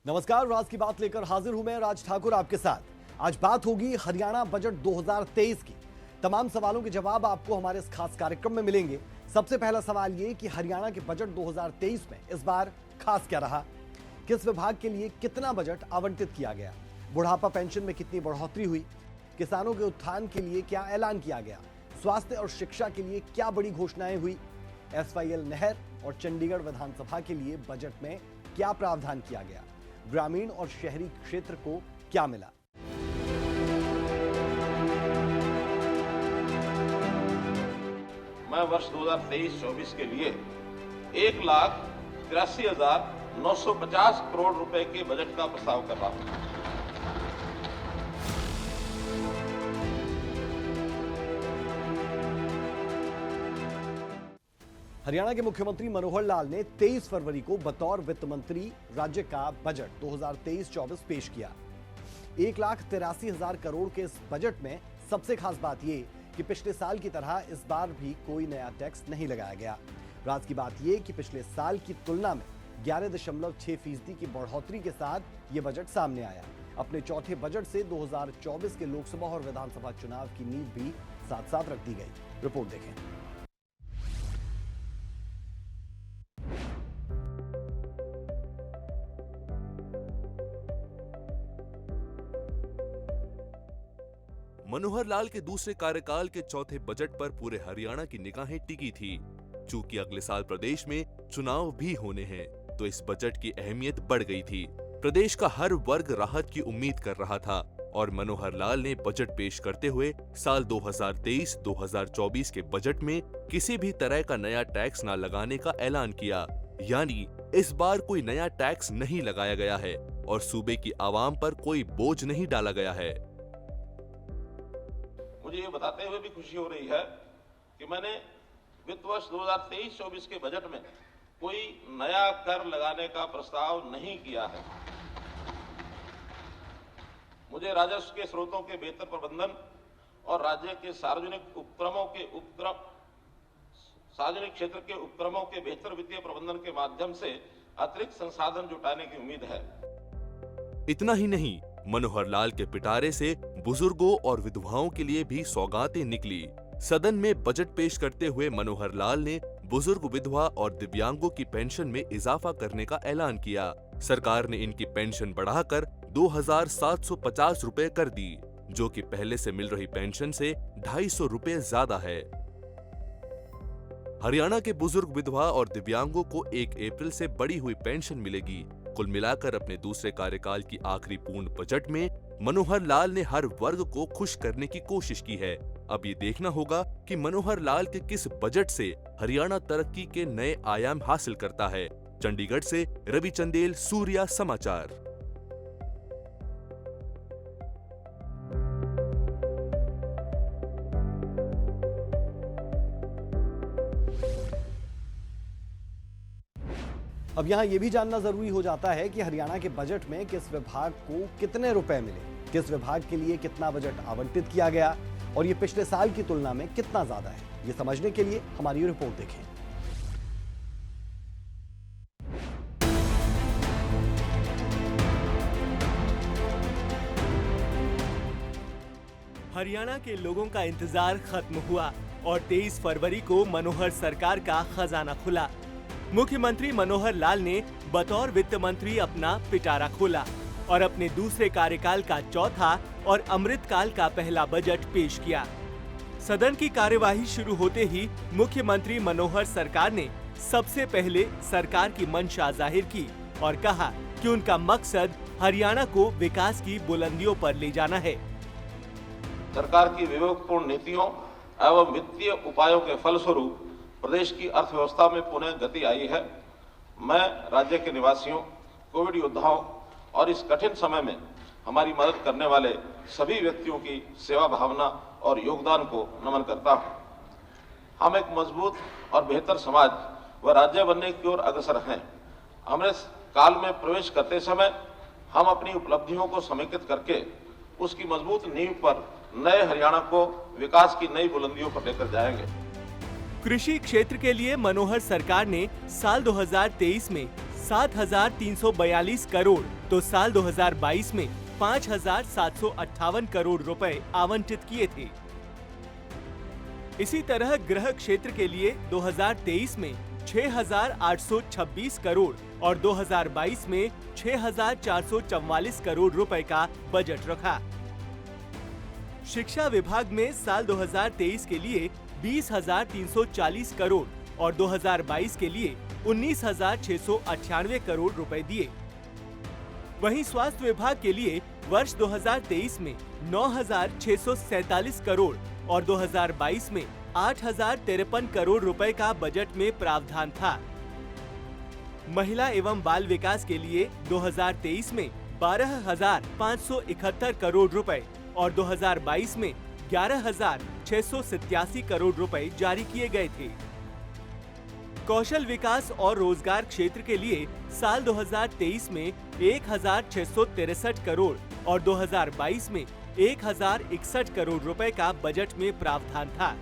नमस्कार, राज की बात लेकर हाजिर हूं मैं राज ठाकुर आपके साथ। आज बात होगी हरियाणा बजट 2023 की। तमाम सवालों के जवाब आपको हमारे इस खास कार्यक्रम में मिलेंगे। सबसे पहला सवाल ये कि हरियाणा के बजट 2023 में इस बार खास क्या रहा, किस विभाग के लिए कितना बजट आवंटित किया गया, बुढ़ापा पेंशन में कितनी बढ़ोतरी हुई, किसानों के उत्थान के लिए क्या ऐलान किया गया, स्वास्थ्य और शिक्षा के लिए क्या बड़ी घोषणाएं हुई, SYL नहर और चंडीगढ़ विधानसभा के लिए बजट में क्या प्रावधान किया गया, ग्रामीण और शहरी क्षेत्र को क्या मिला। मैं वर्ष 2023-24 के लिए 1,83,950 करोड़ रुपए के बजट का प्रस्ताव कर रहा हूं। हरियाणा के मुख्यमंत्री मनोहर लाल ने 23 फरवरी को बतौर वित्त मंत्री राज्य का बजट 2023-24 पेश किया। 1,83,000 करोड़ के इस बजट में सबसे खास बात यह कि पिछले साल की तरह इस बार भी कोई नया टैक्स नहीं लगाया गया। राज की बात यह कि पिछले साल की तुलना में 11.6% की बढ़ोतरी के साथ ये बजट सामने आया। अपने चौथे बजट से 2024 के लोकसभा और विधानसभा चुनाव की नींव भी साथ साथ रख दी गई। रिपोर्ट देखें। मनोहर लाल के दूसरे कार्यकाल के चौथे बजट पर पूरे हरियाणा की निगाहें टिकी थी। चूंकि अगले साल प्रदेश में चुनाव भी होने हैं, तो इस बजट की अहमियत बढ़ गई थी। प्रदेश का हर वर्ग राहत की उम्मीद कर रहा था और मनोहर लाल ने बजट पेश करते हुए साल 2023-2024 के बजट में किसी भी तरह का नया टैक्स न लगाने का ऐलान किया। यानी इस बार कोई नया टैक्स नहीं लगाया गया है और सूबे की आवाम पर कोई बोझ नहीं डाला गया है। मुझे ये बताते हुए भी खुशी हो रही है कि मैंने वित्त वर्ष 2023-24 के बजट में कोई नया कर लगाने का प्रस्ताव नहीं किया है। मुझे राजस्व के स्रोतों के बेहतर प्रबंधन और राज्य के सार्वजनिक क्षेत्र के उपक्रमों के बेहतर वित्तीय प्रबंधन के माध्यम से अतिरिक्त संसाधन जुटाने की उम्मीद है। इतना ही नहीं, मनोहर लाल के पिटारे से बुजुर्गों और विधवाओं के लिए भी सौगातें निकली। सदन में बजट पेश करते हुए मनोहर लाल ने बुजुर्ग, विधवा और दिव्यांगों की पेंशन में इजाफा करने का ऐलान किया। सरकार ने इनकी पेंशन बढ़ाकर 2,750 रुपए कर दी, जो कि पहले से मिल रही पेंशन से 250 रुपए ज्यादा है। हरियाणा के बुजुर्ग, विधवा और दिव्यांगों को 1 अप्रैल से बढ़ी हुई पेंशन मिलेगी। कुल मिलाकर अपने दूसरे कार्यकाल की आखिरी पूर्ण बजट में मनोहर लाल ने हर वर्ग को खुश करने की कोशिश की है। अब ये देखना होगा कि मनोहर लाल के किस बजट से हरियाणा तरक्की के नए आयाम हासिल करता है। चंडीगढ़ से रवि चंदेल, सूर्या समाचार। अब यहाँ ये भी जानना जरूरी हो जाता है कि हरियाणा के बजट में किस विभाग को कितने रुपए मिले, किस विभाग के लिए कितना बजट आवंटित किया गया और ये पिछले साल की तुलना में कितना ज्यादा है। ये समझने के लिए हमारी रिपोर्ट देखें। हरियाणा के लोगों का इंतजार खत्म हुआ और 23 फरवरी को मनोहर सरकार का खजाना खुला। मुख्यमंत्री मनोहर लाल ने बतौर वित्त मंत्री अपना पिटारा खोला और अपने दूसरे कार्यकाल का चौथा और अमृतकाल का पहला बजट पेश किया। सदन की कार्यवाही शुरू होते ही मुख्यमंत्री मनोहर सरकार ने सबसे पहले सरकार की मंशा जाहिर की और कहा कि उनका मकसद हरियाणा को विकास की बुलंदियों पर ले जाना है। सरकार की विवेकपूर्ण नीतियों एवं वित्तीय उपायों के फलस्वरूप प्रदेश की अर्थव्यवस्था में पुनः गति आई है। मैं राज्य के निवासियों, कोविड योद्धाओं और इस कठिन समय में हमारी मदद करने वाले सभी व्यक्तियों की सेवा भावना और योगदान को नमन करता हूं। हम एक मजबूत और बेहतर समाज व राज्य बनने की ओर अग्रसर हैं। अमृत काल में प्रवेश करते समय हम अपनी उपलब्धियों को समेकित करके उसकी मजबूत नींव पर नए हरियाणा को विकास की नई बुलंदियों पर लेकर जाएंगे। कृषि क्षेत्र के लिए मनोहर सरकार ने साल 2023 में 7,342 करोड़ तो साल 2022 में 5,758 करोड़ रुपए आवंटित किए थे। इसी तरह गृह क्षेत्र के लिए 2023 में 6,826 करोड़ और 2022 में 6,444 करोड़ रुपए का बजट रखा। शिक्षा विभाग में साल 2023 के लिए 20,340 करोड़ और 2022 के लिए 19,698 करोड़ रुपए दिए। वहीं स्वास्थ्य विभाग के लिए वर्ष 2023 में 9,647 करोड़ और 2022 में 8,053 करोड़ रुपए का बजट में प्रावधान था। महिला एवं बाल विकास के लिए 2023 में 12,571 करोड़ रुपए और 2022 में 11,687 करोड़ रुपए जारी किए गए थे। कौशल विकास और रोजगार क्षेत्र के लिए साल 2023 में 1,663 करोड़ और 2022 में 1,061 करोड़ रुपए का बजट में प्रावधान था।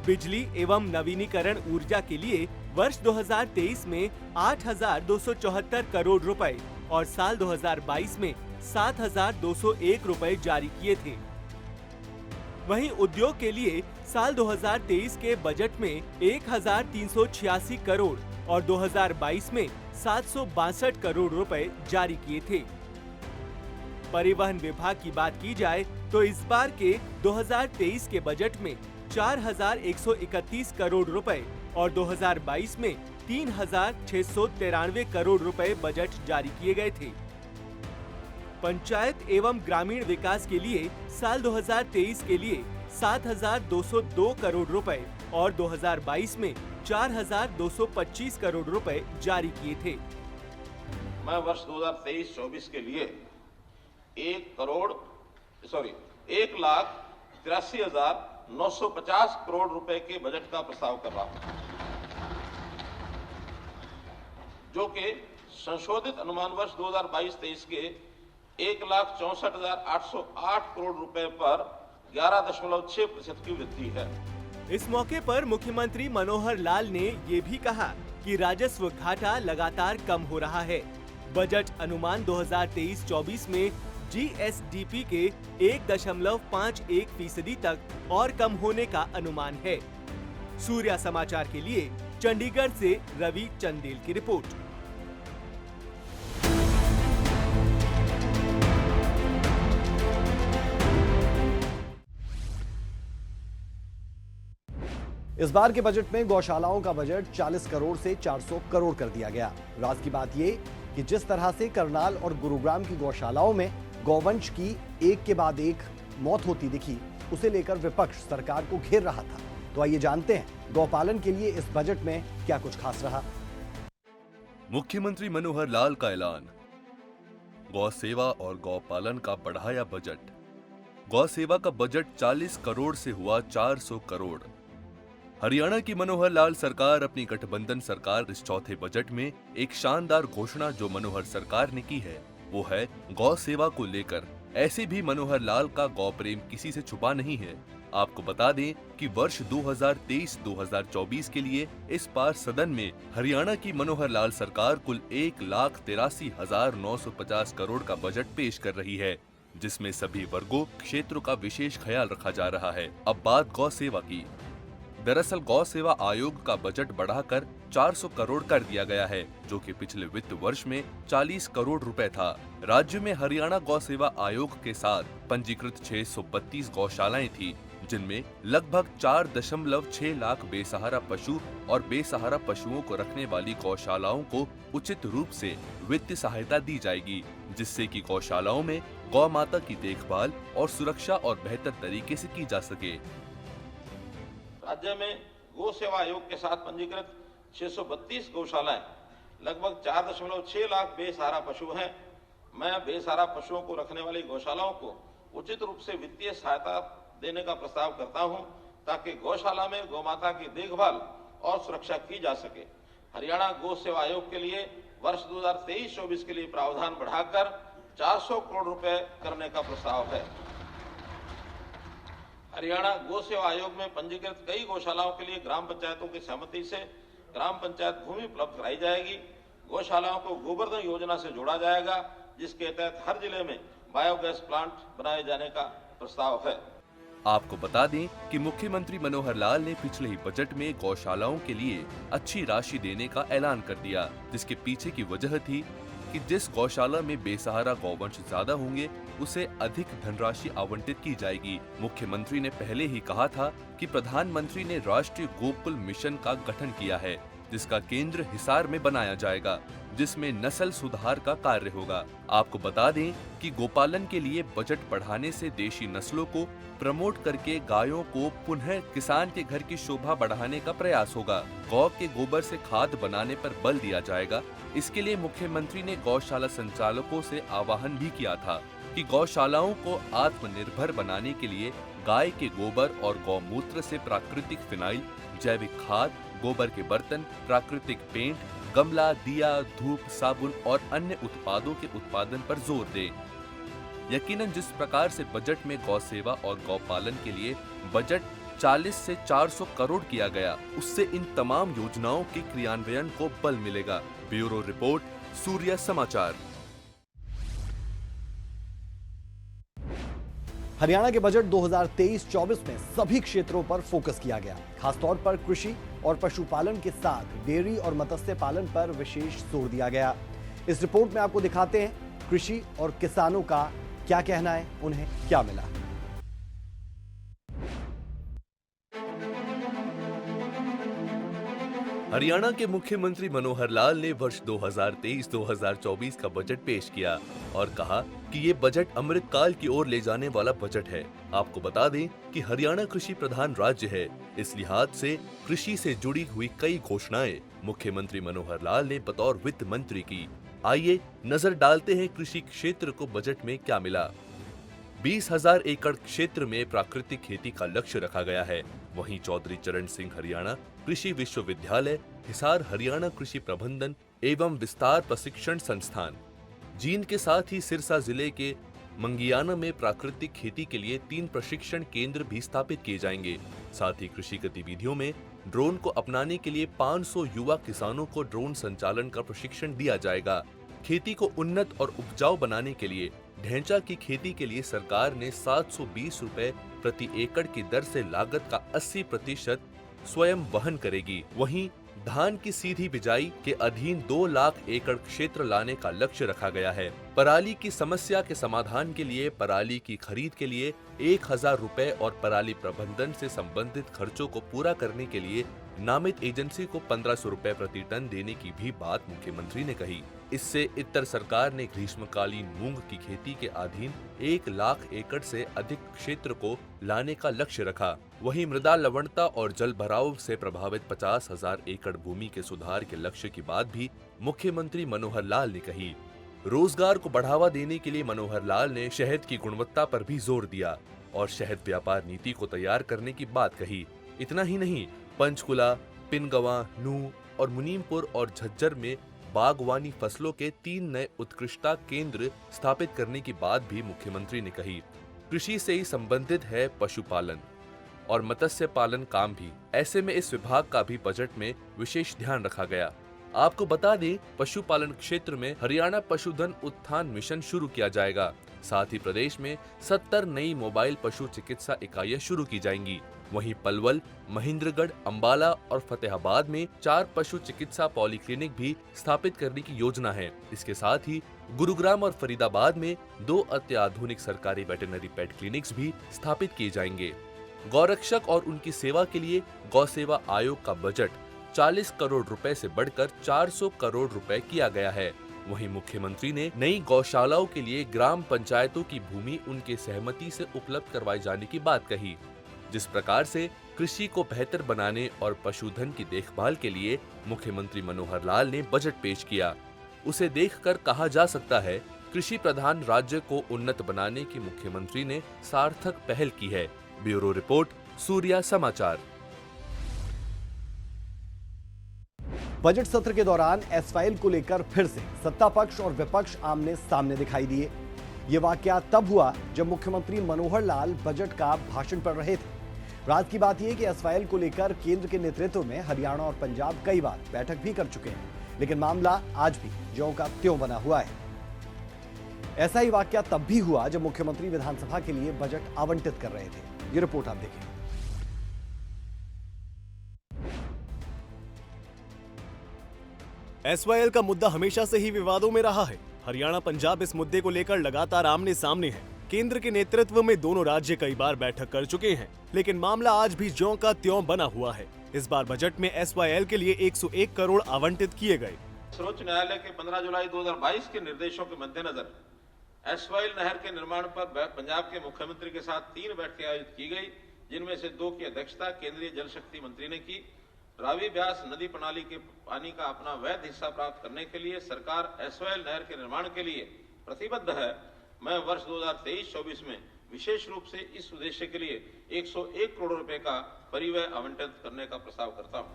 बिजली एवं नवीनीकरण ऊर्जा के लिए वर्ष 2023 में 8,274 करोड़ रुपए और साल 2022 में 7,201 रुपए जारी किए थे। वहीं उद्योग के लिए साल 2023 के बजट में 1,386 करोड़ और 2022 में 762 करोड़ रुपए जारी किए थे। परिवहन विभाग की बात की जाए तो इस बार के 2023 के बजट में 4,131 करोड़ रुपए और 2022 में 3,693 करोड़ रुपए बजट जारी किए गए थे। पंचायत एवं ग्रामीण विकास के लिए साल 2023 के लिए 7,202 करोड़ रुपए और 2022 में 4,225 करोड़ रुपए जारी किए थे। मैं वर्ष 2023-24 के लिए 1,83,950 करोड़ रुपए के बजट का प्रस्ताव कर रहा हूं, जो कि संशोधित अनुमान वर्ष 2022-23 के 1,64,808 करोड़ रुपए पर 11.6% की वृद्धि है। इस मौके पर मुख्यमंत्री मनोहर लाल ने ये भी कहा कि राजस्व घाटा लगातार कम हो रहा है। बजट अनुमान 2023-24 में जीएसडीपी के 1.51% तक और कम होने का अनुमान है। सूर्या समाचार के लिए चंडीगढ़ से रवि चंदेल की रिपोर्ट। इस बार के बजट में गौशालाओं का बजट 40 करोड़ से 400 करोड़ कर दिया गया। राज की बात ये कि जिस तरह से करनाल और गुरुग्राम की गौशालाओं में गौवंश की एक के बाद एक मौत होती दिखी, उसे लेकर विपक्ष सरकार को घेर रहा था। तो आइए जानते हैं गौपालन के लिए इस बजट में क्या कुछ खास रहा। मुख्यमंत्री मनोहर लाल का ऐलान। गौ सेवा और गौपालन का बढ़ाया बजट। गौ सेवा का बजट 40 करोड़ से हुआ 400 करोड़। हरियाणा की मनोहर लाल सरकार अपनी गठबंधन सरकार इस चौथे बजट में एक शानदार घोषणा जो मनोहर सरकार ने की है, वो है गौ सेवा को लेकर। ऐसे भी मनोहर लाल का गौ प्रेम किसी से छुपा नहीं है। आपको बता दें कि वर्ष 2023-2024 के लिए इस बार सदन में हरियाणा की मनोहर लाल सरकार कुल 1,83,950 करोड़ का बजट पेश कर रही है, जिसमें सभी वर्गों क्षेत्रों का विशेष ख्याल रखा जा रहा है। अब बात गौ सेवा की। दरअसल गौ सेवा आयोग का बजट बढ़ाकर 400 करोड़ कर दिया गया है, जो कि पिछले वित्त वर्ष में 40 करोड़ रुपए था। राज्य में हरियाणा गौ सेवा आयोग के साथ पंजीकृत 632 गौशालाएं थी, जिनमें लगभग 4.6 लाख बेसहारा पशु और बेसहारा पशुओं को रखने वाली गौशालाओं को उचित रूप से वित्तीय सहायता दी जाएगी, जिससे कि गौशालाओं में गौ माता की देखभाल और सुरक्षा और बेहतर तरीके से की जा सके। राज्य में गौ सेवा आयोग के साथ पंजीकृत 632 गौशालाएं, लगभग 4.6 लाख बेसहारा पशु हैं। मैं बेसहारा पशुओं को रखने वाली गौशालाओं को उचित रूप से वित्तीय सहायता देने का प्रस्ताव करता हूं, ताकि गौशाला में गौमाता की देखभाल और सुरक्षा की जा सके। हरियाणा गौ सेवा आयोग के लिए वर्ष 2023-24 के लिए प्रावधान बढ़ाकर 400 करोड़ रुपए करने का प्रस्ताव है। हरियाणा गौ सेवा आयोग में पंजीकृत कई गौशालाओं के लिए ग्राम पंचायतों की सहमति से ग्राम पंचायत भूमि उपलब्ध कराई जाएगी। गौशालाओं को गोवर्धन योजना से जोड़ा जाएगा, जिसके तहत हर जिले में बायोगैस प्लांट बनाए जाने का प्रस्ताव है। आपको बता दें कि मुख्यमंत्री मनोहर लाल ने पिछले ही बजट में गौशालाओं के लिए अच्छी राशि देने का ऐलान कर दिया, जिसके पीछे की वजह थी कि जिस गौशाला में बेसहारा गौवंश ज्यादा होंगे उसे अधिक धनराशि आवंटित की जाएगी। मुख्यमंत्री ने पहले ही कहा था कि प्रधानमंत्री ने राष्ट्रीय गोकुल मिशन का गठन किया है, जिसका केंद्र हिसार में बनाया जाएगा, जिसमें नस्ल सुधार का कार्य होगा। आपको बता दें कि गोपालन के लिए बजट बढ़ाने से देशी नस्लों को प्रमोट करके गायों को पुनः किसान के घर की शोभा बढ़ाने का प्रयास होगा। गौ के गोबर से खाद बनाने पर बल दिया जाएगा। इसके लिए मुख्यमंत्री ने गौशाला संचालकों से आह्वान भी किया था कि गौशालाओं को आत्मनिर्भर बनाने के लिए गाय के गोबर और गौमूत्र से प्राकृतिक फिनाइल, जैविक खाद, गोबर के बर्तन, प्राकृतिक पेंट, गमला, दिया, धूप, साबुन और अन्य उत्पादों के उत्पादन पर जोर दें। यकीनन जिस प्रकार से बजट में गौ सेवा और गौपालन के लिए बजट 40 से 400 करोड़ किया गया, उससे इन तमाम योजनाओं के क्रियान्वयन को बल मिलेगा। ब्यूरो रिपोर्ट, सूर्य समाचार। हरियाणा के बजट 2023-24 में सभी क्षेत्रों पर फोकस किया गया। खासतौर पर कृषि और पशुपालन के साथ डेयरी और मत्स्य पालन पर विशेष जोर दिया गया। इस रिपोर्ट में आपको दिखाते हैं कृषि और किसानों का क्या कहना है, उन्हें क्या मिला। हरियाणा के मुख्यमंत्री मनोहर लाल ने वर्ष 2023-2024 का बजट पेश किया और कहा कि ये बजट अमृतकाल की ओर ले जाने वाला बजट है। आपको बता दें कि हरियाणा कृषि प्रधान राज्य है। इस लिहाज से कृषि से जुड़ी हुई कई घोषणाएं मुख्यमंत्री मनोहर लाल ने बतौर वित्त मंत्री की। आइए नजर डालते हैं कृषि क्षेत्र को बजट में क्या मिला। 20,000 एकड़ क्षेत्र में प्राकृतिक खेती का लक्ष्य रखा गया है। वहीं चौधरी चरण सिंह हरियाणा कृषि विश्वविद्यालय, हिसार हरियाणा कृषि प्रबंधन एवं विस्तार प्रशिक्षण संस्थान, जींद के साथ ही सिरसा जिले के मंगियाना में प्राकृतिक खेती के लिए 3 प्रशिक्षण केंद्र भी स्थापित किए जाएंगे। साथ ही कृषि गतिविधियों में ड्रोन को अपनाने के लिए 500 युवा किसानों को ड्रोन संचालन का प्रशिक्षण दिया जाएगा। खेती को उन्नत और उपजाऊ बनाने के लिए ढैंचा की खेती के लिए सरकार ने 720 रुपए प्रति एकड़ की दर से लागत का 80% स्वयं वहन करेगी। वहीं धान की सीधी बिजाई के अधीन 2 लाख एकड़ क्षेत्र लाने का लक्ष्य रखा गया है। पराली की समस्या के समाधान के लिए पराली की खरीद के लिए 1000 रुपए और पराली प्रबंधन से संबंधित खर्चों को पूरा करने के लिए नामित एजेंसी को 1500 रुपए प्रति टन देने की भी बात मुख्यमंत्री ने कही। इससे इतर सरकार ने ग्रीष्मकालीन मूंग की खेती के अधीन 1 लाख एकड़ से अधिक क्षेत्र को लाने का लक्ष्य रखा। वहीं मृदा लवणता और जल भराव से प्रभावित 50,000 एकड़ भूमि के सुधार के लक्ष्य की बात भी मुख्यमंत्री मनोहर लाल ने कही। रोजगार को बढ़ावा देने के लिए मनोहर लाल ने शहद की गुणवत्ता पर भी जोर दिया और शहद व्यापार नीति को तैयार करने की बात कही। इतना ही नहीं, पंचकुला, पिनगवा, नूह और मुनीमपुर और झज्जर में बागवानी फसलों के 3 नए उत्कृष्टता केंद्र स्थापित करने की बात भी मुख्यमंत्री ने कही। कृषि से ही संबंधित है पशुपालन और मत्स्य पालन काम भी। ऐसे में इस विभाग का भी बजट में विशेष ध्यान रखा गया। आपको बता दें, पशुपालन क्षेत्र में हरियाणा पशुधन उत्थान मिशन शुरू किया जाएगा। साथ ही प्रदेश में 70 नई मोबाइल पशु चिकित्सा इकाइयां शुरू की जाएंगी। वहीं पलवल, महेंद्रगढ़, अंबाला और फतेहाबाद में 4 पशु चिकित्सा पॉलीक्लिनिक भी स्थापित करने की योजना है। इसके साथ ही गुरुग्राम और फरीदाबाद में 2 अत्याधुनिक सरकारी वेटरनरी पेट क्लिनिक्स भी स्थापित किए जाएंगे। गौरक्षक और उनकी सेवा के लिए गौ सेवा आयोग का बजट 40 करोड़ रुपए से बढ़कर 400 करोड़ रुपए किया गया है। वहीं मुख्यमंत्री ने नई गौशालाओं के लिए ग्राम पंचायतों की भूमि उनके सहमति से उपलब्ध करवाए जाने की बात कही। जिस प्रकार से कृषि को बेहतर बनाने और पशुधन की देखभाल के लिए मुख्यमंत्री मनोहर लाल ने बजट पेश किया, उसे देखकर कहा जा सकता है कृषि प्रधान राज्य को उन्नत बनाने की मुख्यमंत्री ने सार्थक पहल की है। ब्यूरो रिपोर्ट, सूर्या समाचार। बजट सत्र के दौरान एसवाइल को लेकर फिर से सत्ता पक्ष और विपक्ष आमने सामने दिखाई दिए। ये वाकया तब हुआ जब मुख्यमंत्री मनोहर लाल बजट का भाषण पढ़ रहे थे। रात की बात यह कि एसवाइल को लेकर केंद्र के नेतृत्व में हरियाणा और पंजाब कई बार बैठक भी कर चुके हैं, लेकिन मामला आज भी ज्यों का त्यों बना हुआ है। ऐसा ही वाकया तब भी हुआ जब मुख्यमंत्री विधानसभा के लिए बजट आवंटित कर रहे थे। ये रिपोर्ट आप देखें। एसवाईएल का मुद्दा हमेशा से ही विवादों में रहा है। हरियाणा पंजाब इस मुद्दे को लेकर लगातार आमने सामने है। केंद्र के नेतृत्व में दोनों राज्य कई बार बैठक कर चुके हैं, लेकिन मामला आज भी ज्यों का त्यों बना हुआ है। इस बार बजट में एसवाईएल के लिए 101 करोड़ आवंटित किए गए। सर्वोच्च न्यायालय के 15 जुलाई 2022 के निर्देशों के मद्देनजर एसवाईएल नहर के निर्माण पर पंजाब के मुख्यमंत्री के साथ 3 बैठकें आयोजित की गई, जिनमें से 2 की अध्यक्षता केंद्रीय जल शक्ति मंत्री ने की। रावी ब्यास नदी प्रणाली के पानी का अपना वैध हिस्सा प्राप्त करने के लिए सरकार एसवाईएल नहर के निर्माण के लिए प्रतिबद्ध है। मैं वर्ष 2023-24 में विशेष रूप से इस उद्देश्य के लिए 101 करोड़ रुपए का परिव्यय आवंटित करने का प्रस्ताव करता हूं।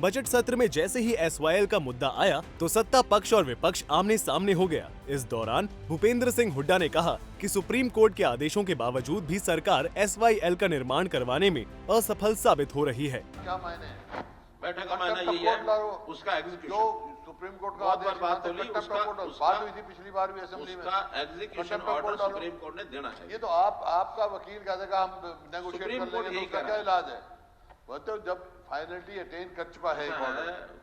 बजट सत्र में जैसे ही एसवाईएल का मुद्दा आया तो सत्ता पक्ष और विपक्ष आमने सामने हो गया। इस दौरान भूपेंद्र सिंह हुड्डा ने कहा कि सुप्रीम कोर्ट के आदेशों के बावजूद भी सरकार एसवाईएल का निर्माण करवाने में असफल साबित हो रही है। क्या मायने है? बैठक का मायना यही है, उसका एग्जीक्यूशन। सुप्रीम कोर्ट का बहुत आदेश बार बात होली, बात हुई थी पिछली बार भी असेंबली में, उसका एग्जीक्यूशन ऑर्डर सुप्रीम कोर्ट ने देना है। ये तो आपका वकील कह देगा हम नेगोशिएट कर लेंगे, तो उसका क्या इलाज है? वो तो जब फाइनलिटी अटेन कर चुका है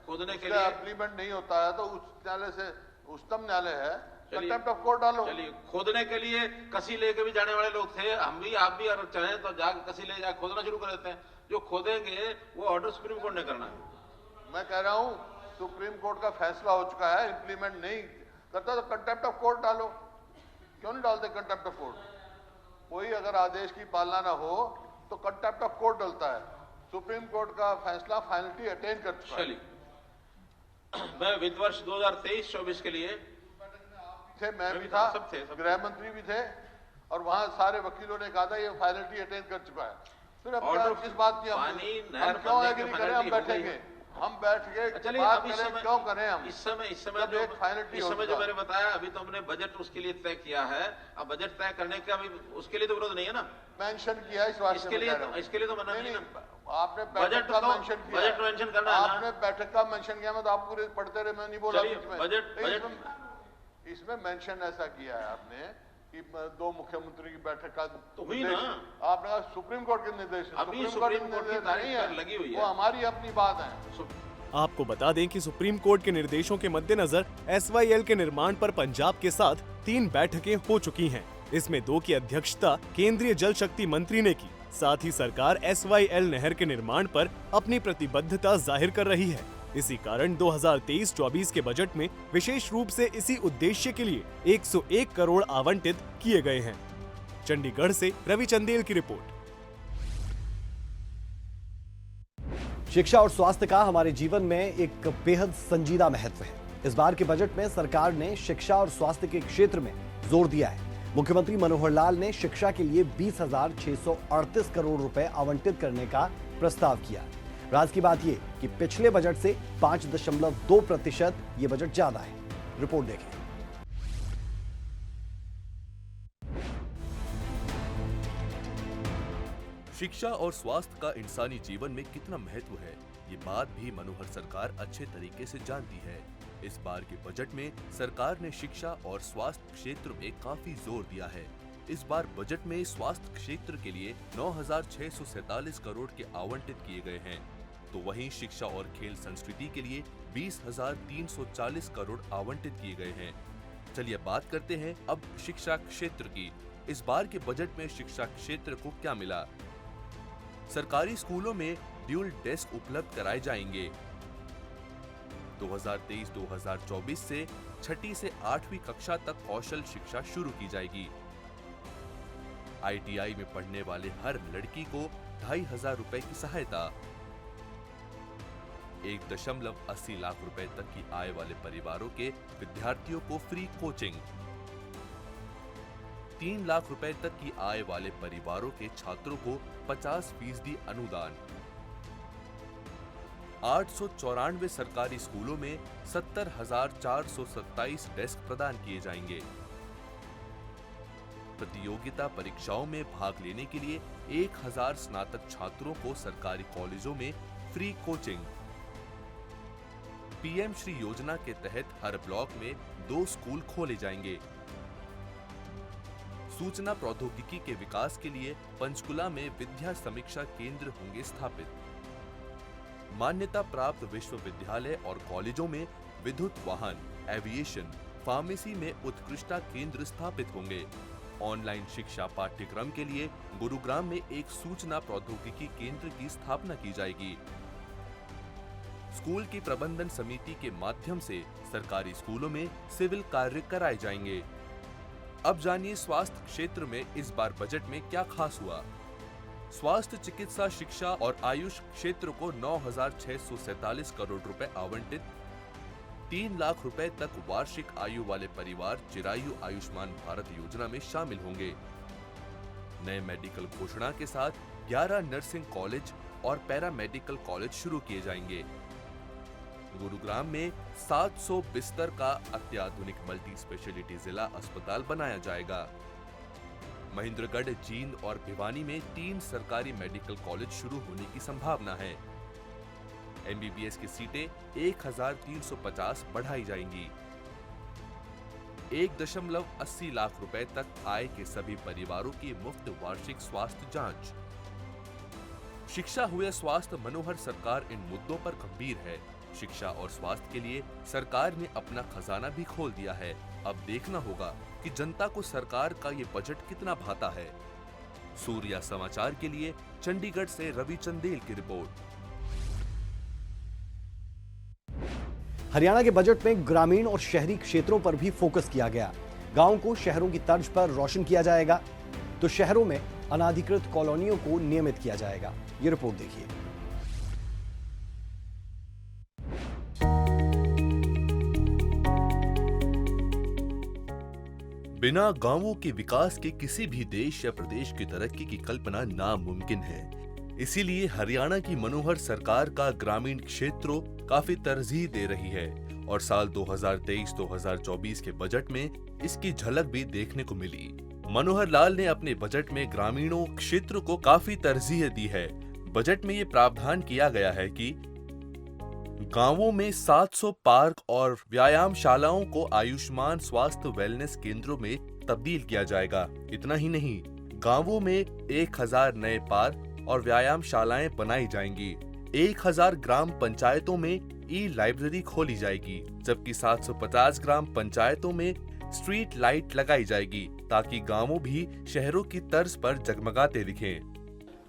खोदने के लिए इम्प्लीमेंट नहीं होता है तो उस न्यायालय से उच्चतम न्यायालय है, कंटेम्प्ट ऑफ कोर्ट डालो। चलिए, खोदने के लिए कसी लेके भी जाने वाले लोग थे, हम भी आप भी, अगर चाहें तो जाके कसी ले जाके खोदना शुरू कर देते हैं। जो खोदेंगे वो ऑर्डर सुप्रीम कोर्ट ने करना है। मैं कह रहा हूँ सुप्रीम कोर्ट का फैसला हो चुका है, इम्प्लीमेंट नहीं करता तो कंटेम्प्ट ऑफ कोर्ट डालो। क्यों नहीं डालते कंटेम्प्ट ऑफ कोर्ट? कोई अगर आदेश की पालना ना हो तो कंटेम्प्ट ऑफ कोर्ट डलता है। सुप्रीम कोर्ट का फैसला फाइनलिटी अटेन कर चुका है। चलिए, मैं वित्त वर्ष 2023-24 के लिए थे, मैं भी था, गृह मंत्री भी थे, और वहां सारे वकीलों ने कहा था ये फाइनलिटी अटेन कर चुका है। फिर अब किस बात की हम क्यों एग्री करें? हम बैठेंगे, हम बैठ के बात करें, क्यों करें हम? इस समय जो मैंने बताया, अभी तो हमने बजट उसके लिए तय किया है। अब बजट तय करने का भी उसके लिए तो विरोध नहीं है ना, मेंशन किया इस बात इसके लिए तो मना नहीं है। आपने बैठक का मेंशन किया, बजट मेंशन करना है ना? आपने बैठक का मेंशन किया, मैं तो आप पूरे पढ़ते रहे, मैं नहीं बोला बजट इसमें मेंशन ऐसा किया है आपने कि 2 मुख्यमंत्री की बैठक का तो हुई ना। आपने कहा सुप्रीम कोर्ट के निर्देश, अभी सुप्रीम कोर्ट की तारीख लगी हुई है, वो हमारी अपनी बात है। आपको बता दें कि सुप्रीम कोर्ट के निर्देशों के मद्देनजर एसवाईएल के निर्माण पर पंजाब के साथ 3 बैठकें हो चुकी हैं। इसमें 2 की अध्यक्षता केंद्रीय जल शक्ति मंत्री ने की। साथ ही सरकार एसवाईएल नहर के निर्माण पर अपनी प्रतिबद्धता जाहिर कर रही है। इसी कारण 2023-24 के बजट में विशेष रूप से इसी उद्देश्य के लिए 101 करोड़ आवंटित किए गए हैं। चंडीगढ़ से रवि चंदेल की रिपोर्ट। शिक्षा और स्वास्थ्य का हमारे जीवन में एक बेहद संजीदा महत्व है। इस बार के बजट में सरकार ने शिक्षा और स्वास्थ्य के क्षेत्र में जोर दिया है। मुख्यमंत्री मनोहर लाल ने शिक्षा के लिए 20,638 करोड़ रुपए आवंटित करने का प्रस्ताव किया। राज की बात यह कि पिछले बजट से 5.2% ये बजट ज्यादा है। रिपोर्ट देखें। शिक्षा और स्वास्थ्य का इंसानी जीवन में कितना महत्व है, ये बात भी मनोहर सरकार अच्छे तरीके से जानती है। इस बार के बजट में सरकार ने शिक्षा और स्वास्थ्य क्षेत्र में काफी जोर दिया है। इस बार बजट में स्वास्थ्य क्षेत्र के लिए 9,647 करोड़ के आवंटित किए गए हैं, तो वहीं शिक्षा और खेल संस्कृति के लिए 20,340 करोड़ आवंटित किए गए हैं। चलिए बात करते हैं अब शिक्षा क्षेत्र की। इस बार के बजट में शिक्षा क्षेत्र को क्या मिला? सरकारी स्कूलों में ड्यूल डेस्क उपलब्ध कराए जाएंगे। 2023-2024 से 6ठी से 8वीं कक्षा तक कौशल शिक्षा शुरू की जाएगी। ITI में पढ़ने वाले हर लड़की को 2,500 रुपए की सहायता। 1.80 लाख रुपए तक की आय वाले परिवारों के विद्यार्थियों को फ्री कोचिंग। 3 लाख रुपए तक की आय वाले परिवारों के छात्रों को 50% अनुदान। 894 सरकारी स्कूलों में 70,427 डेस्क प्रदान किए जाएंगे। प्रतियोगिता परीक्षाओं में भाग लेने के लिए 1,000 स्नातक छात्रों को सरकारी कॉलेजों में फ्री कोचिंग। पीएम श्री योजना के तहत हर ब्लॉक में 2 स्कूल खोले जाएंगे। सूचना प्रौद्योगिकी के विकास के लिए पंचकुला में विद्या समीक्षा केंद्र होंगे स्थापित। मान्यता प्राप्त विश्वविद्यालय और कॉलेजों में विद्युत वाहन, एविएशन, फार्मेसी में उत्कृष्टता केंद्र स्थापित होंगे। ऑनलाइन शिक्षा पाठ्यक्रम के लिए गुरुग्राम में एक सूचना प्रौद्योगिकी केंद्र की स्थापना की जाएगी। स्कूल की प्रबंधन समिति के माध्यम से सरकारी स्कूलों में सिविल कार्य कराए जाएंगे। अब जानिए स्वास्थ्य क्षेत्र में इस बार बजट में क्या खास हुआ। स्वास्थ्य, चिकित्सा, शिक्षा और आयुष क्षेत्र को 9,647 करोड़ रुपए आवंटित। 3 लाख रुपए तक वार्षिक आयु वाले परिवार चिरायु आयुष्मान भारत योजना में शामिल होंगे। नए मेडिकल घोषणा के साथ 11 नर्सिंग कॉलेज और पैरा मेडिकल कॉलेज शुरू किए जाएंगे। गुरुग्राम में 700 बिस्तर का अत्याधुनिक मल्टी स्पेशलिटी जिला अस्पताल बनाया जाएगा। महेंद्रगढ़, जींद और भिवानी में 3 सरकारी मेडिकल कॉलेज शुरू होने की संभावना है। एमबीबीएस की सीटें 1,350 बढ़ाई जाएंगी। 1.80 लाख रुपए तक आय के सभी परिवारों की मुफ्त वार्षिक स्वास्थ्य जांच। शिक्षा हुए स्वास्थ्य, मनोहर सरकार इन मुद्दों पर गंभीर है। शिक्षा और स्वास्थ्य के लिए सरकार ने अपना खजाना भी खोल दिया है। अब देखना होगा कि जनता को सरकार का ये बजट कितना भाता है। सूर्या समाचार के लिए चंडीगढ़ से रवि चंदेल की रिपोर्ट। हरियाणा के बजट में ग्रामीण और शहरी क्षेत्रों पर भी फोकस किया गया। गांवों को शहरों की तर्ज पर रोशन किया जाएगा, तो शहरों में अनाधिकृत कॉलोनियों को नियमित किया जाएगा। ये रिपोर्ट देखिए। बिना गांवों के विकास के किसी भी देश या प्रदेश की तरक्की की कल्पना नामुमकिन है। इसीलिए हरियाणा की मनोहर सरकार का ग्रामीण क्षेत्रों काफी तरजीह दे रही है और साल 2023-2024 के बजट में इसकी झलक भी देखने को मिली। मनोहर लाल ने अपने बजट में ग्रामीणों क्षेत्र को काफी तरजीह दी है। बजट में ये प्रावधान किया गया है कि गांवों में 700 पार्क और व्यायामशालाओं को आयुष्मान स्वास्थ्य वेलनेस केंद्रों में तब्दील किया जाएगा। इतना ही नहीं, गांवों में 1000 नए पार्क और व्यायामशालाएं बनाई जाएंगी। 1000 ग्राम पंचायतों में ई लाइब्रेरी खोली जाएगी, जबकि 750 ग्राम पंचायतों में स्ट्रीट लाइट लगाई जाएगी ताकि गांवों भी शहरों की तर्ज पर जगमगाते दिखें।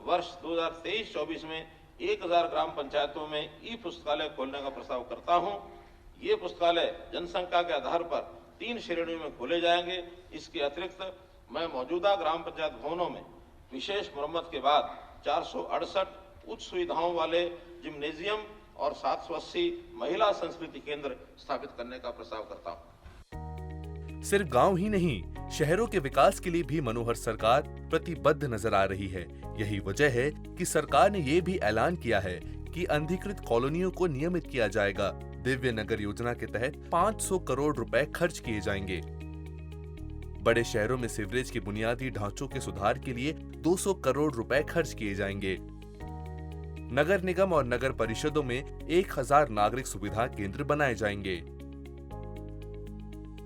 वर्ष 2023-24 में 1000 ग्राम पंचायतों में ई पुस्तकालय खोलने का प्रस्ताव करता हूं। ये पुस्तकालय जनसंख्या के आधार पर 3 श्रेणियों में खोले जाएंगे। इसके अतिरिक्त मैं मौजूदा ग्राम पंचायत भवनों में विशेष मरम्मत के बाद 468 उच्च सुविधाओं वाले जिम्नेजियम और 780 महिला संस्कृति केंद्र स्थापित करने का प्रस्ताव करता हूं। सिर्फ गांव ही नहीं, शहरों के विकास के लिए भी मनोहर सरकार प्रतिबद्ध नजर आ रही है। यही वजह है कि सरकार ने ये भी ऐलान किया है कि अनधिकृत कॉलोनियों को नियमित किया जाएगा। दिव्य नगर योजना के तहत 500 करोड़ रुपए खर्च किए जाएंगे। बड़े शहरों में सीवरेज के बुनियादी ढांचों के सुधार के लिए 200 करोड़ रुपए खर्च किए जाएंगे। नगर निगम और नगर परिषदों में 1000 नागरिक सुविधा केंद्र बनाए जाएंगे।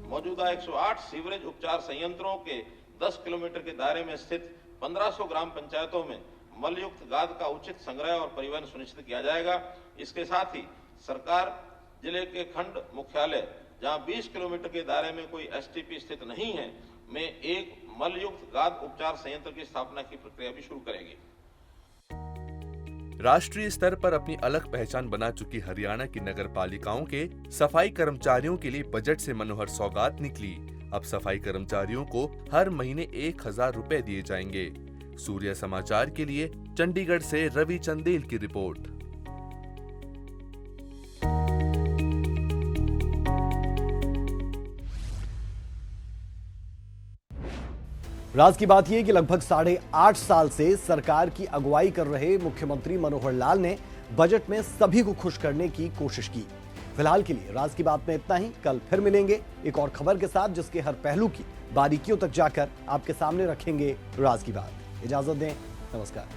मौजूदा 108 सीवरेज उपचार संयंत्रों के 10 किलोमीटर के दायरे में स्थित 1500 ग्राम पंचायतों में मलयुक्त गाद का उचित संग्रह और परिवहन सुनिश्चित किया जाएगा। इसके साथ ही सरकार जिले के खंड मुख्यालय जहां 20 किलोमीटर के दायरे में कोई एसटीपी स्थित नहीं है, में एक मलयुक्त गाद उपचार संयंत्र की स्थापना की प्रक्रिया भी शुरू करेगी। राष्ट्रीय स्तर पर अपनी अलग पहचान बना चुकी हरियाणा की नगर पालिकाओं के सफाई कर्मचारियों के लिए बजट से मनोहर सौगात निकली। अब सफाई कर्मचारियों को हर महीने 1000 रुपए दिए जाएंगे। सूर्या समाचार के लिए चंडीगढ़ से रवि चंदेल की रिपोर्ट। राज की बात यह कि लगभग 8.5 साल से सरकार की अगुवाई कर रहे मुख्यमंत्री मनोहर लाल ने बजट में सभी को खुश करने की कोशिश की। फिलहाल के लिए राज की बात में इतना ही। कल फिर मिलेंगे एक और खबर के साथ, जिसके हर पहलू की बारीकियों तक जाकर आपके सामने रखेंगे राज की बात। इजाजत दें, नमस्कार।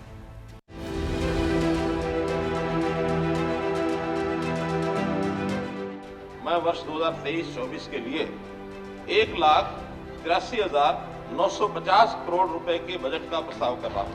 मैं वर्ष 2023-24 के लिए 1,83,950 करोड़ रुपए के बजट का प्रस्ताव कर रहा हूं।